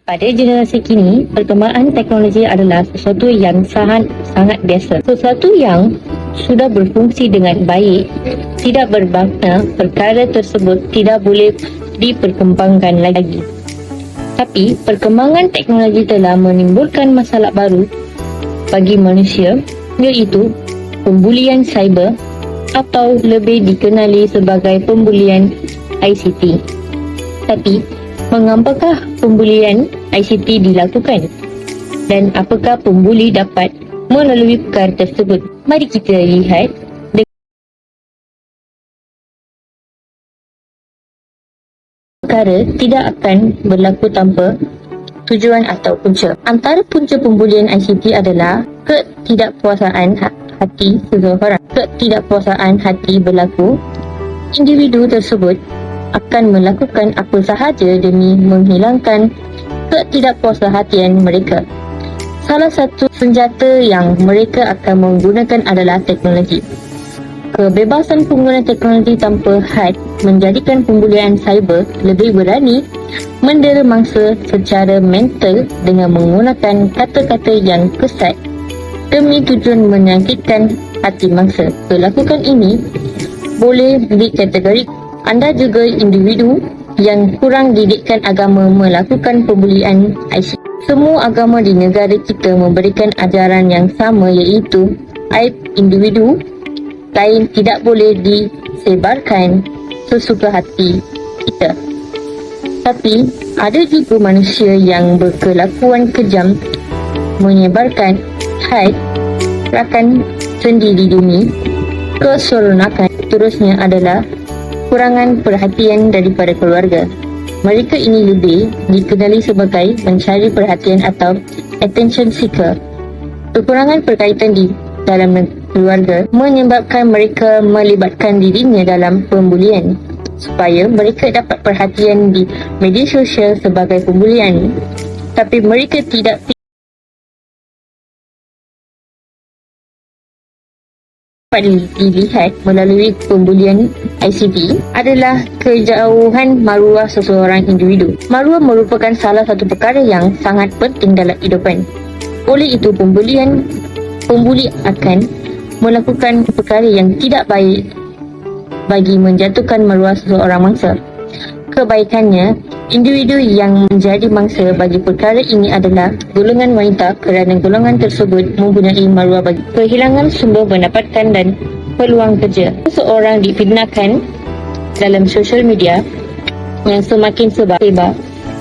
Pada generasi kini, perkembangan teknologi adalah sesuatu yang sangat biasa. Sesuatu yang sudah berfungsi dengan baik, tidak bermakna perkara tersebut tidak boleh diperkembangkan lagi. Tapi, perkembangan teknologi telah menimbulkan masalah baru bagi manusia, iaitu pembulian cyber atau lebih dikenali sebagai pembulian ICT. Tapi, mengapakah pembulian ICT dilakukan? Dan apakah pembuli dapat melalui perkara tersebut? Mari kita lihat. Perkara tidak akan berlaku tanpa tujuan atau punca. Antara punca pembulian ICT adalah ketidakpuasaan hati seseorang. Ketidakpuasaan hati berlaku, individu tersebut akan melakukan apa sahaja demi menghilangkan ketidakpuasahatian mereka. Salah satu senjata yang mereka akan menggunakan adalah teknologi. Kebebasan pengguna teknologi tanpa had menjadikan pembulian cyber lebih berani mendera mangsa secara mental dengan menggunakan kata-kata yang kesat demi tujuan menyakitkan hati mangsa. Melakukan ini boleh dikategori anda juga individu yang kurang didikkan agama melakukan pembulian ICT. Semua agama di negara kita memberikan ajaran yang sama, iaitu aib individu lain tidak boleh disebarkan sesuka hati kita. Tapi ada juga manusia yang berkelakuan kejam menyebarkan haid rakan sendiri demi keseronokan. Terusnya adalah kurangan perhatian daripada keluarga. Mereka ini lebih dikenali sebagai mencari perhatian atau attention seeker. Kekurangan berkaitan di dalam keluarga menyebabkan mereka melibatkan dirinya dalam pembulian supaya mereka dapat perhatian di media sosial sebagai pembulian. Tapi mereka tidak dilihat melalui pembulian ICT adalah kejauhan maruah seseorang individu. Maruah merupakan salah satu perkara yang sangat penting dalam kehidupan. Oleh itu, pembuli akan melakukan perkara yang tidak baik bagi menjatuhkan maruah seseorang mangsa. Kebaikannya, individu yang menjadi mangsa bagi perkara ini adalah golongan wanita kerana golongan tersebut mempunyai maruah bagi kehilangan sumber pendapatan dan peluang kerja. Seseorang difitnahkan dalam sosial media yang semakin sebar.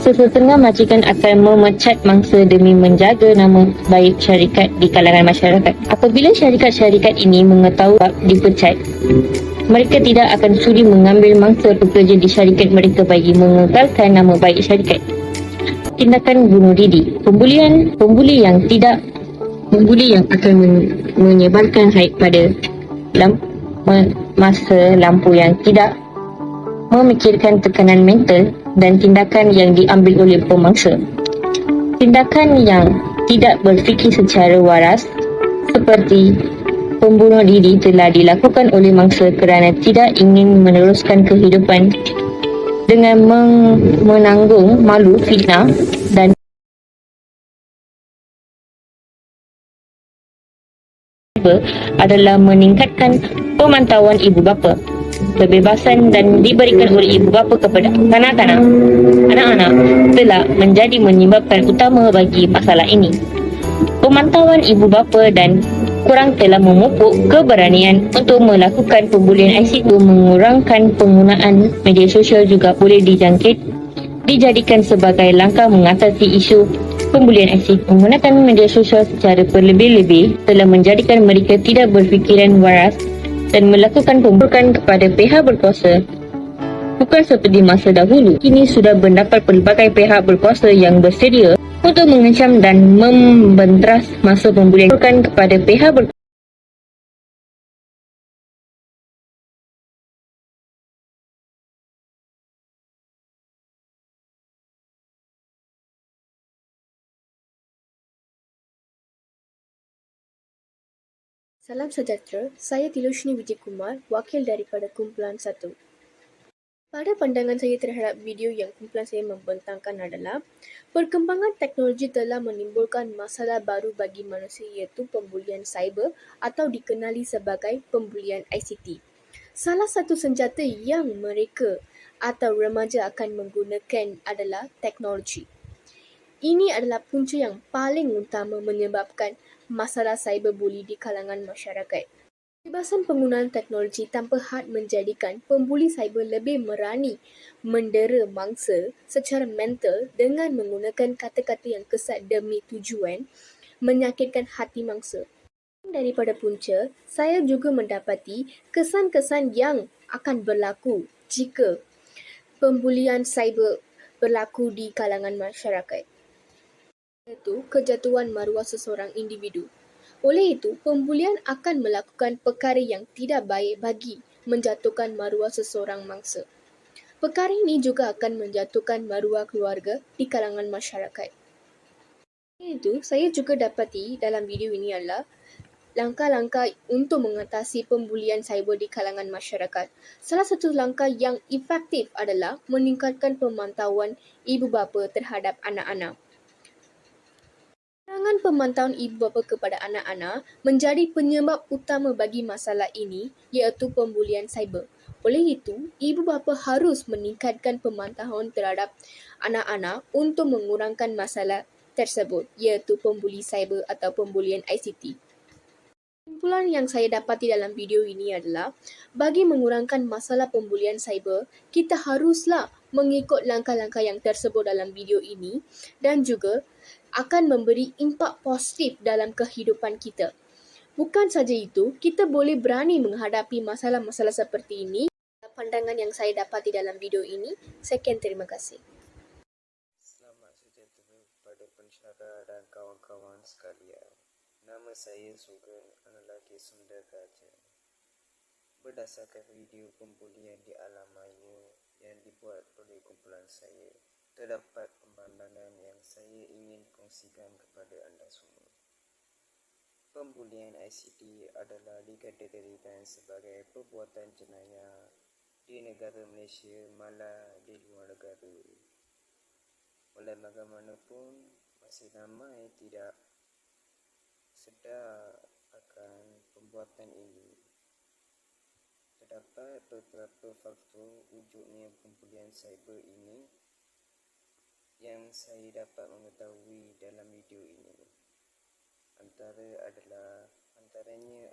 Sesetengah majikan akan memecat mangsa demi menjaga nama baik syarikat di kalangan masyarakat. Apabila syarikat-syarikat ini mengetahui dipecat, mereka tidak akan sudi mengambil mangsa bekerja di syarikat mereka bagi mengekalkan nama baik syarikat. Tindakan bunuh diri. Pembuli yang akan menyebarkan haid pada masa lampu yang tidak memikirkan tekanan mental dan tindakan yang diambil oleh pemangsa. Tindakan yang tidak berfikir secara waras seperti pembunuh diri telah dilakukan oleh mangsa kerana tidak ingin meneruskan kehidupan dengan menanggung malu, fitnah dan adalah meningkatkan pemantauan ibu bapa. Kebebasan dan diberikan oleh ibu bapa kepada kanak-kanak, anak-anak telah menjadi menyebabkan utama bagi masalah ini. Pemantauan ibu bapa dan kurang telah memupuk keberanian untuk melakukan pembulian ICT. Mengurangkan penggunaan media sosial juga boleh dijadikan sebagai langkah mengatasi isu pembulian ICT. Menggunakan media sosial secara berlebih-lebih telah menjadikan mereka tidak berfikiran waras dan melakukan pemburukan kepada pihak berkuasa. Bukan seperti masa dahulu, kini sudah mendapat pelbagai pihak berkuasa yang bersedia untuk mengancam dan membenteras masa pembulian kepada pihak berkuasa. Salam sejahtera, saya Tiloshni Vijay Kumar, wakil daripada Kumpulan 1. Pada pandangan saya terhadap video yang kumpulan saya membentangkan adalah perkembangan teknologi telah menimbulkan masalah baru bagi manusia iaitu pembulian cyber atau dikenali sebagai pembulian ICT. Salah satu senjata yang mereka atau remaja akan menggunakan adalah teknologi. Ini adalah punca yang paling utama menyebabkan masalah cyberbuli di kalangan masyarakat. Kebebasan penggunaan teknologi tanpa had menjadikan pembuli cyber lebih berani mendera mangsa secara mental dengan menggunakan kata-kata yang kesat demi tujuan menyakitkan hati mangsa. Daripada punca, saya juga mendapati kesan-kesan yang akan berlaku jika pembulian cyber berlaku di kalangan masyarakat, iaitu kejatuhan maruah seseorang individu. Oleh itu, pembulian akan melakukan perkara yang tidak baik bagi menjatuhkan maruah seseorang mangsa. Perkara ini juga akan menjatuhkan maruah keluarga di kalangan masyarakat. Itu, saya juga dapati dalam video ini adalah langkah-langkah untuk mengatasi pembulian cyber di kalangan masyarakat. Salah satu langkah yang efektif adalah meningkatkan pemantauan ibu bapa terhadap anak-anak. Kurangan pemantauan ibu bapa kepada anak-anak menjadi penyebab utama bagi masalah ini iaitu pembulian cyber. Oleh itu, ibu bapa harus meningkatkan pemantauan terhadap anak-anak untuk mengurangkan masalah tersebut iaitu pembuli cyber atau pembulian ICT. Kesimpulan yang saya dapati dalam video ini adalah bagi mengurangkan masalah pembulian cyber, kita haruslah mengikut langkah-langkah yang tersebut dalam video ini dan juga akan memberi impak positif dalam kehidupan kita. Bukan saja itu, kita boleh berani menghadapi masalah-masalah seperti ini. Pandangan yang saya dapati dalam video ini. Sekian, terima kasih. Selamat sejahtera kepada pensyarah dan kawan-kawan sekalian. Nama saya Sugeng, lelaki Sunda Gajah. Berdasarkan video pembulian di alam maya yang dibuat oleh kumpulan saya, terdapat pemandangan yang saya ingin kongsikan kepada anda semua. Pembulian ICT adalah dikategorikan sebagai perbuatan jenayah di negara Malaysia malah di luar negara. Walau bagaimanapun, masih ramai tidak sedar akan perbuatan ini. Terdapat beberapa faktor wujudnya pembulian cyber ini yang saya dapat mengetahui dalam video ini. Antaranya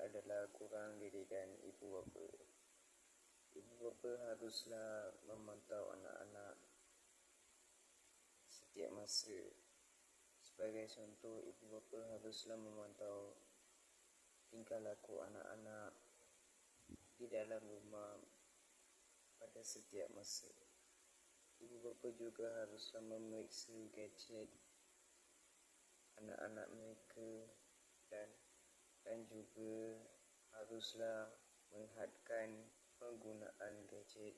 adalah kurang didikan ibu bapa. Ibu bapa haruslah memantau anak-anak setiap masa. Sebagai contoh, ibu bapa haruslah memantau tingkah laku anak-anak di dalam rumah pada setiap masa. Ibu bapa juga haruslah memeriksa gadget anak-anak mereka dan juga haruslah menghadkan penggunaan gadget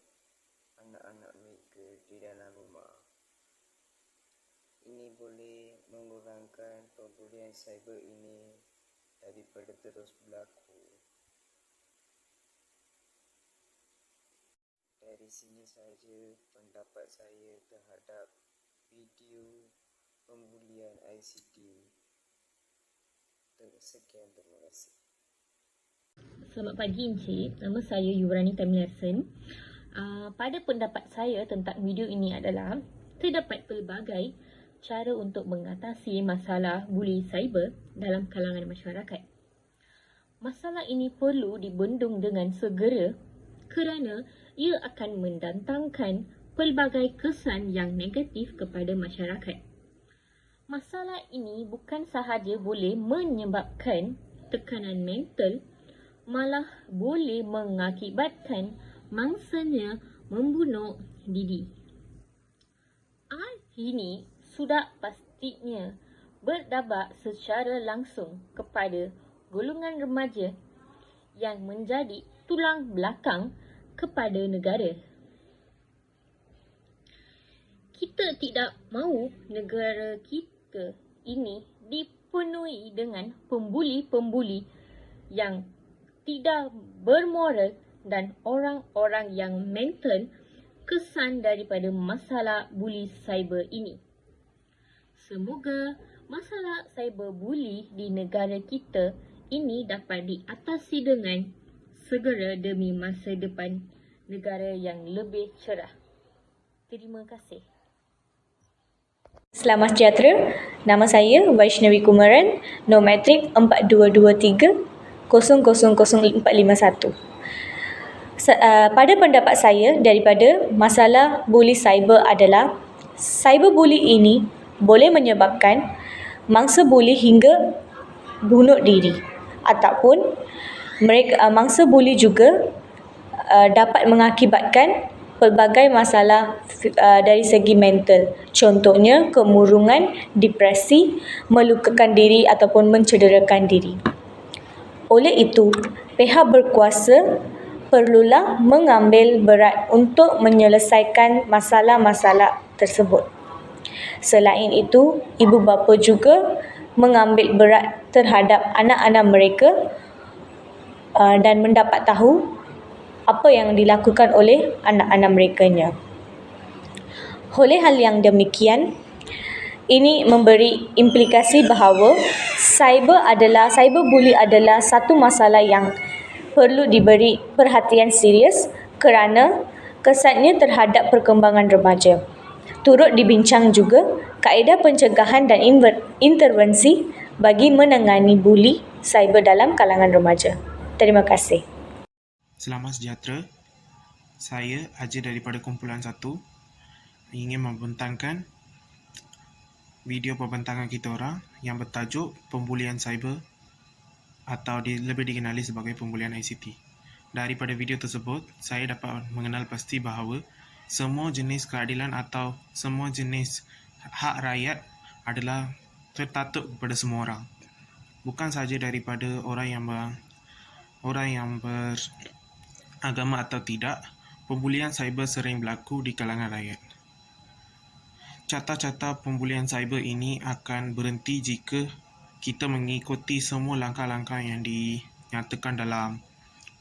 anak-anak mereka di dalam rumah. Ini boleh mengurangkan pembulian cyber ini daripada terus berlaku. Dari sini saja pendapat saya terhadap video pembulian ICT. Sekian, terima kasih. Selamat pagi Encik, nama saya Yuvrani Tamilarsen. Pada pendapat saya tentang video ini adalah terdapat pelbagai cara untuk mengatasi masalah buli cyber dalam kalangan masyarakat. Masalah ini perlu dibendung dengan segera kerana ia akan mendatangkan pelbagai kesan yang negatif kepada masyarakat. Masalah ini bukan sahaja boleh menyebabkan tekanan mental, malah boleh mengakibatkan mangsanya membunuh diri. Hal ini sudah pastinya berdampak secara langsung kepada golongan remaja yang menjadi tulang belakang kepada negara. Kita tidak mahu negara kita ini dipenuhi dengan pembuli-pembuli yang tidak bermoral dan orang-orang yang mental kesan daripada masalah buli cyber ini. Semoga masalah cyberbuli di negara kita ini dapat diatasi dengan segera demi masa depan negara yang lebih cerah. Terima kasih. Selamat sejahtera. Nama saya Vaishnavi Kumaran, nombor matrik 4223 000451. Pada pendapat saya daripada masalah buli cyber adalah cyberbuli ini boleh menyebabkan mangsa buli hingga bunuh diri ataupun mangsa buli juga dapat mengakibatkan pelbagai masalah dari segi mental. Contohnya kemurungan, depresi, melukakan diri ataupun mencederakan diri. Oleh itu, pihak berkuasa perlulah mengambil berat untuk menyelesaikan masalah-masalah tersebut. Selain itu, ibu bapa juga mengambil berat terhadap anak-anak mereka dan mendapat tahu apa yang dilakukan oleh anak-anak merekanya. Oleh hal yang demikian, ini memberi implikasi bahawa cyberbuli adalah satu masalah yang perlu diberi perhatian serius kerana kesannya terhadap perkembangan remaja. Turut dibincang juga kaedah pencegahan dan intervensi bagi menangani buli cyber dalam kalangan remaja. Terima kasih. Selamat sejahtera. Saya Haji daripada kumpulan 1 ingin membentangkan video pembentangan kita orang yang bertajuk pembulian cyber atau lebih dikenali sebagai pembulian ICT. Daripada video tersebut, saya dapat mengenal pasti bahawa semua jenis keadilan atau semua jenis hak rakyat adalah tertatuk kepada semua orang. Bukan sahaja daripada orang yang beragama atau tidak, pembulian cyber sering berlaku di kalangan rakyat. Carta-carta pembulian cyber ini akan berhenti jika kita mengikuti semua langkah-langkah yang dinyatakan dalam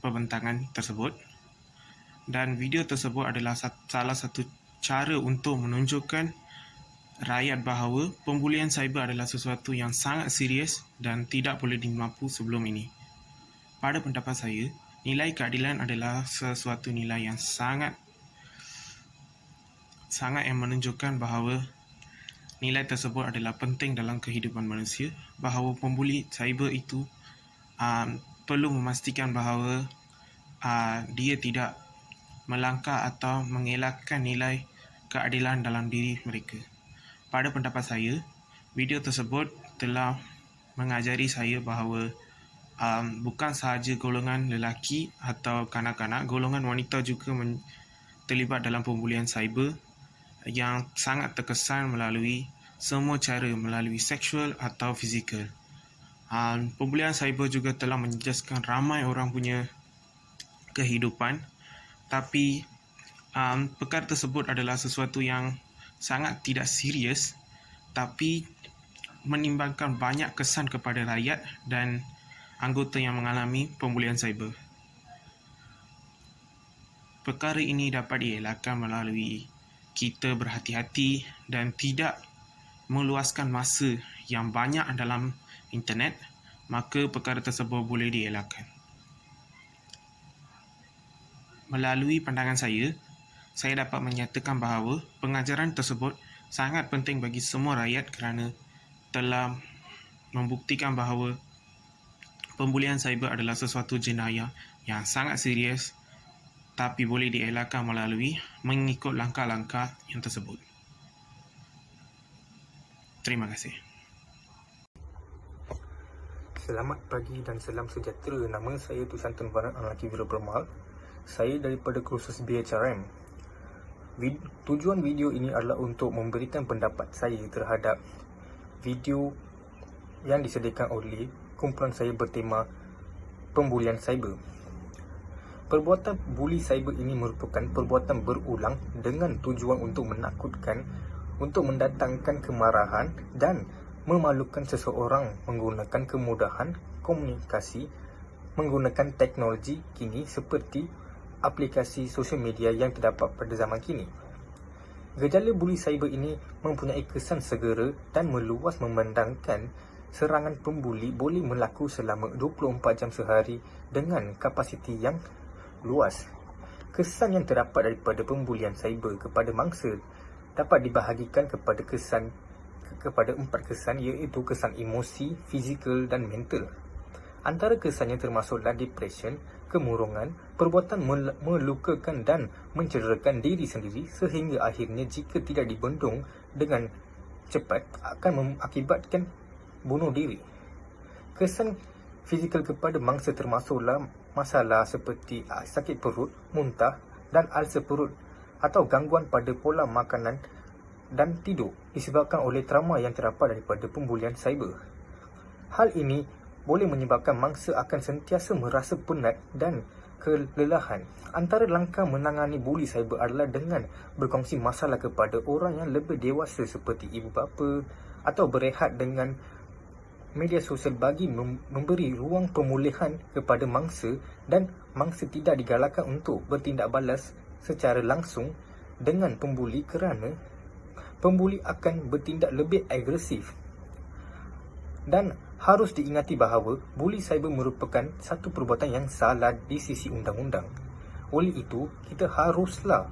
pembentangan tersebut. Dan video tersebut adalah salah satu cara untuk menunjukkan rakyat bahawa pembulian cyber adalah sesuatu yang sangat serius dan tidak boleh dimampu sebelum ini. Pada pendapat saya, nilai keadilan adalah sesuatu nilai yang sangat yang menunjukkan bahawa nilai tersebut adalah penting dalam kehidupan manusia, bahawa pembuli cyber itu perlu memastikan bahawa dia tidak melangkah atau mengelakkan nilai keadilan dalam diri mereka. Pada pendapat saya, video tersebut telah mengajari saya bahawa bukan sahaja golongan lelaki atau kanak-kanak, golongan wanita juga terlibat dalam pembulian cyber yang sangat terkesan melalui semua cara, melalui seksual atau fizikal. Pembulian cyber juga telah menjejaskan ramai orang punya kehidupan, tapi perkara tersebut adalah sesuatu yang sangat tidak serius tapi menimbulkan banyak kesan kepada rakyat dan anggota yang mengalami pembulian cyber. Perkara ini dapat dielakkan melalui kita berhati-hati dan tidak meluaskan masa yang banyak dalam internet, maka perkara tersebut boleh dielakkan. Melalui pandangan saya dapat menyatakan bahawa pengajaran tersebut sangat penting bagi semua rakyat kerana telah membuktikan bahawa pembulian cyber adalah sesuatu jenayah yang sangat serius tapi boleh dielakkan melalui mengikut langkah-langkah yang tersebut. Terima kasih. Selamat pagi dan salam sejahtera. Nama saya Tusan Tunbaran Anlaki Vira Bermal. Saya daripada kursus BHRM. Tujuan video ini adalah untuk memberikan pendapat saya terhadap video yang disediakan oleh kumpulan saya bertema pembulian cyber. Perbuatan buli cyber ini merupakan perbuatan berulang dengan tujuan untuk menakutkan, untuk mendatangkan kemarahan dan memalukan seseorang menggunakan kemudahan komunikasi menggunakan teknologi kini seperti aplikasi sosial media yang terdapat pada zaman kini. Gejala buli cyber ini mempunyai kesan segera dan meluas memandangkan serangan pembuli boleh berlaku selama 24 jam sehari dengan kapasiti yang luas. Kesan yang terdapat daripada pembulian cyber kepada mangsa dapat dibahagikan kepada 4 kesan, iaitu kesan emosi, fizikal dan mental. Antara kesannya termasuklah depression, kemurungan, perbuatan melukakan dan mencederakan diri sendiri sehingga akhirnya jika tidak dibendung dengan cepat akan mengakibatkan bunuh diri. Kesan fizikal kepada mangsa termasuklah masalah seperti sakit perut, muntah dan ulcer perut atau gangguan pada pola makanan dan tidur disebabkan oleh trauma yang terdapat daripada pembulian cyber. Hal ini boleh menyebabkan mangsa akan sentiasa merasa penat dan kelelahan. Antara langkah menangani buli cyber adalah dengan berkongsi masalah kepada orang yang lebih dewasa seperti ibu bapa atau berehat dengan media sosial bagi memberi ruang pemulihan kepada mangsa dan mangsa tidak digalakkan untuk bertindak balas secara langsung dengan pembuli kerana pembuli akan bertindak lebih agresif. Dan harus diingati bahawa buli cyber merupakan satu perbuatan yang salah di sisi undang-undang. Oleh itu, kita haruslah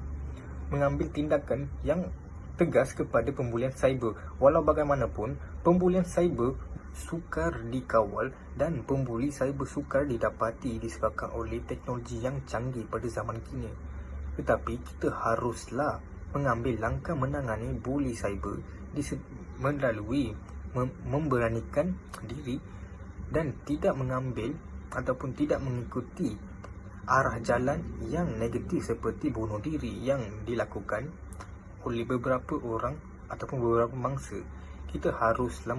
mengambil tindakan yang tegas kepada pembulian cyber. Walau bagaimanapun, pembulian cyber sukar dikawal dan pembuli cyber sukar didapati disebabkan oleh teknologi yang canggih pada zaman kini. Tetapi kita haruslah mengambil langkah menangani buli cyber melalui memberanikan diri dan tidak mengambil ataupun tidak mengikuti arah jalan yang negatif seperti bunuh diri yang dilakukan oleh beberapa orang ataupun beberapa mangsa. Kita haruslah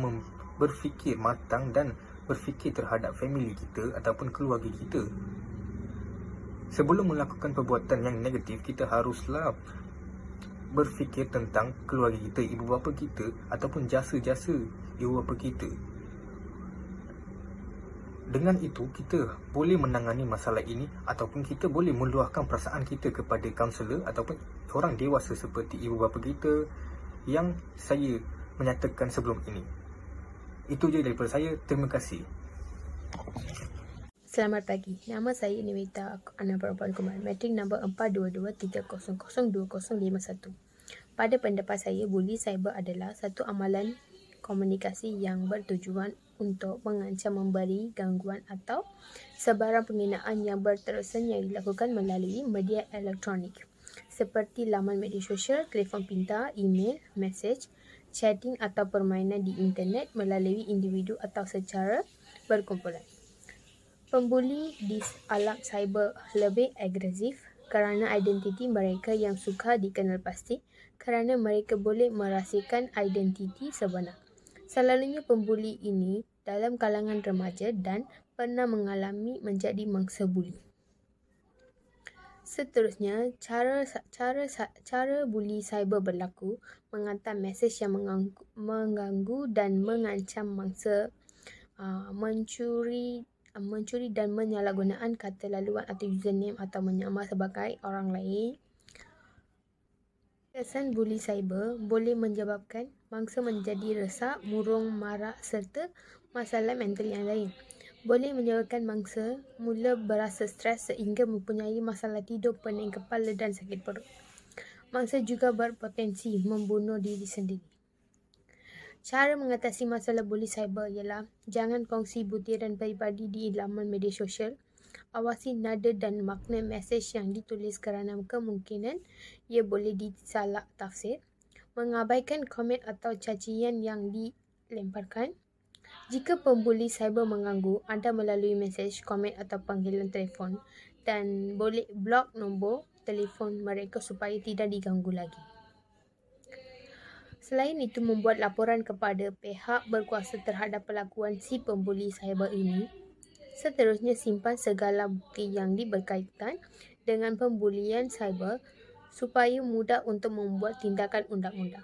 berfikir matang dan berfikir terhadap family kita ataupun keluarga kita. Sebelum melakukan perbuatan yang negatif, kita haruslah berfikir tentang keluarga kita, ibu bapa kita ataupun jasa-jasa ibu bapa kita. Dengan itu, kita boleh menangani masalah ini ataupun kita boleh meluahkan perasaan kita kepada kaunselor ataupun orang dewasa seperti ibu bapa kita yang saya menyatakan sebelum ini. Itu je daripada saya. Terima kasih. Selamat pagi. Nama saya Niwita, anak perempuan Kumaran Matrik nombor 4223002051. Pada pendapat saya, buli cyber adalah satu amalan komunikasi yang bertujuan untuk mengancam, memberi gangguan atau sebarang penghinaan yang berterusan yang dilakukan melalui media elektronik seperti laman media sosial, telefon pintar, email, mesej, chatting atau permainan di internet melalui individu atau secara berkumpulan. Pembuli di alam cyber lebih agresif kerana identiti mereka yang sukar dikenal pasti kerana mereka boleh merahsiakan identiti sebenar. Selalunya pembuli ini dalam kalangan remaja dan pernah mengalami menjadi mangsa buli. Seterusnya, cara buli cyber berlaku menghantar mesej yang mengganggu dan mengancam mangsa, mencuri dan menyalahgunakan kata laluan atau username atau menyamar sebagai orang lain. Kesan buli cyber boleh menyebabkan mangsa menjadi resah, murung, marah serta masalah mental yang lain. Boleh menyebabkan mangsa mula berasa stres sehingga mempunyai masalah tidur, pening kepala dan sakit perut. Mangsa juga berpotensi membunuh diri sendiri. Cara mengatasi masalah buli cyber ialah jangan kongsi butiran peribadi di laman media sosial. Awasi nada dan makna mesej yang ditulis kerana kemungkinan ia boleh disalah tafsir. Mengabaikan komen atau cacian yang dilemparkan. Jika pembuli cyber mengganggu anda melalui mesej, komen atau panggilan telefon dan boleh blok nombor telefon mereka supaya tidak diganggu lagi. Selain itu, membuat laporan kepada pihak berkuasa terhadap perlakuan si pembuli cyber ini. Seterusnya, simpan segala bukti yang berkaitan dengan pembulian cyber supaya mudah untuk membuat tindakan undang-undang.